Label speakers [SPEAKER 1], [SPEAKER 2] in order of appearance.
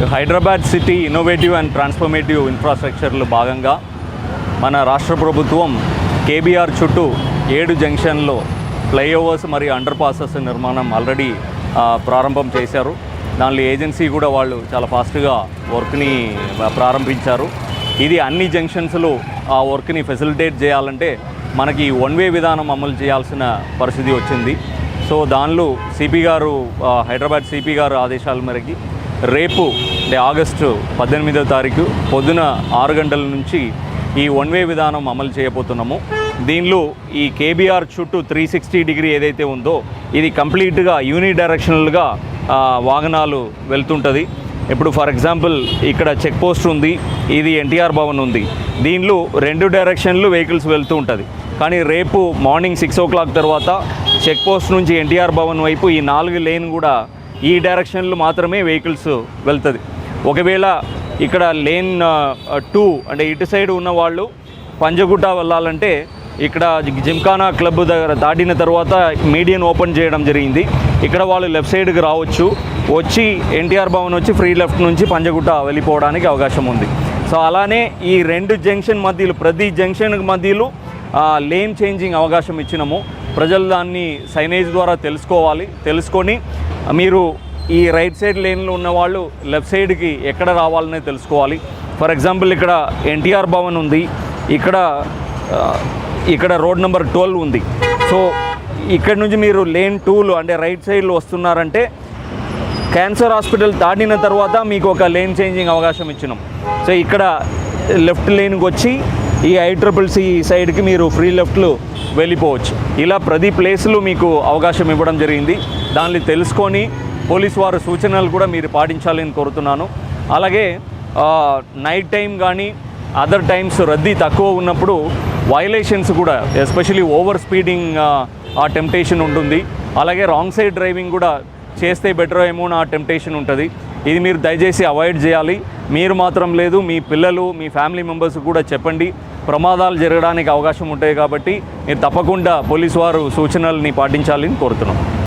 [SPEAKER 1] Hyderabad city innovative and transformative ఇన్ఫ్రాస్ట్రక్చర్లో భాగంగా మన రాష్ట్ర ప్రభుత్వం కేబీఆర్ చుట్టూ 7 జంక్షన్లో ఫ్లైఓవర్స్ మరియు అండర్ పాసెస్ నిర్మాణం ఆల్రెడీ ప్రారంభం చేశారు. దానిలో ఏజెన్సీ కూడా వాళ్ళు చాలా ఫాస్ట్గా వర్క్ని ప్రారంభించారు. ఇది అన్ని జంక్షన్స్లో ఆ వర్క్ని ఫెసిలిటేట్ చేయాలంటే మనకి వన్ వే విధానం అమలు చేయాల్సిన పరిస్థితి వచ్చింది. సో దానిలో సిపి గారు హైదరాబాద్ సిపి గారు ఆదేశాల మేరకి రేపు అంటే ఆగస్టు 18వ తారీఖు పొద్దున 6 గంటల నుంచి ఈ వన్ వే విధానం అమలు చేయబోతున్నాము. దీనిలో ఈ కేబీఆర్ చుట్టూ 360 డిగ్రీ ఏదైతే ఉందో ఇది కంప్లీట్గా యూని డైరెక్షనల్గా వాహనాలు వెళ్తుంటుంది. ఇప్పుడు ఫర్ ఎగ్జాంపుల్ ఇక్కడ చెక్ పోస్ట్ ఉంది, ఇది ఎన్టీఆర్ భవన్ ఉంది. దీనిలో 2 డైరెక్షన్లు వెహికల్స్ వెళ్తూ ఉంటుంది. కానీ రేపు మార్నింగ్ 6 o'clock తర్వాత చెక్ పోస్ట్ నుంచి ఎన్టీఆర్ భవన్ వైపు ఈ 4 లేన్ కూడా ఈ డైరెక్షన్లు మాత్రమే వెహికల్స్ వెళ్తుంది. ఒకవేళ ఇక్కడ లేన్ 2 అంటే ఇటు సైడ్ ఉన్న వాళ్ళు పంజగుట్ట వెళ్ళాలంటే ఇక్కడ జిమ్ఖానా క్లబ్ దగ్గర దాటిన తర్వాత మీడియన్ ఓపెన్ చేయడం జరిగింది. ఇక్కడ వాళ్ళు లెఫ్ట్ సైడ్కి రావచ్చు, వచ్చి ఎన్టీఆర్ భవన్ వచ్చి ఫ్రీ లెఫ్ట్ నుంచి పంజగుట్ట వెళ్ళిపోవడానికి అవకాశం ఉంది. సో అలానే ఈ 2 జంక్షన్ మధ్యలో ప్రతి జంక్షన్ మధ్యలో లేన్ చేంజింగ్ అవకాశం ఇచ్చినాము. ప్రజలు దాన్ని సైనేజ్ ద్వారా తెలుసుకొని మీరు ఈ రైట్ సైడ్ లేన్లో ఉన్న వాళ్ళు లెఫ్ట్ సైడ్కి ఎక్కడ రావాలనే తెలుసుకోవాలి. ఫర్ ఎగ్జాంపుల్ ఇక్కడ ఎన్టీఆర్ భవన్ ఉంది, ఇక్కడ రోడ్ నెంబర్ 12 ఉంది. సో ఇక్కడ నుంచి మీరు లేన్ 2లో అంటే రైట్ సైడ్లో వస్తున్నారంటే క్యాన్సర్ హాస్పిటల్ దాటిన తర్వాత మీకు ఒక లేన్ చేంజింగ్ అవకాశం ఇచ్చినాం. సో ఇక్కడ లెఫ్ట్ లేన్కి వచ్చి ఈ ICCC సైడ్కి మీరు ఫ్రీ లెఫ్ట్లో వెళ్ళిపోవచ్చు. ఇలా ప్రతి ప్లేస్లో మీకు అవకాశం ఇవ్వడం జరిగింది. దాన్ని తెలుసుకొని పోలీసు వారి సూచనలు కూడా మీరు పాటించాలని కోరుతున్నాను. అలాగే నైట్ టైం కానీ అదర్ టైమ్స్ రద్దీ తక్కువ ఉన్నప్పుడు వైలేషన్స్ కూడా ఎస్పెషలీ ఓవర్ స్పీడింగ్ ఆ టెంప్టేషన్ ఉంటుంది. అలాగే రాంగ్ సైడ్ డ్రైవింగ్ కూడా చేస్తే బెటర్ ఏమో నా టెంప్టేషన్ ఉంటుంది. ఇది మీరు దయచేసి అవాయిడ్ చేయాలి. మీరు మాత్రం లేదు, మీ పిల్లలు మీ ఫ్యామిలీ మెంబర్స్ కూడా చెప్పండి. ప్రమాదాలు జరగడానికి అవకాశం ఉంటాయి కాబట్టి మీరు తప్పకుండా పోలీసు వారు సూచనల్ని పాటించాలని కోరుతున్నాం.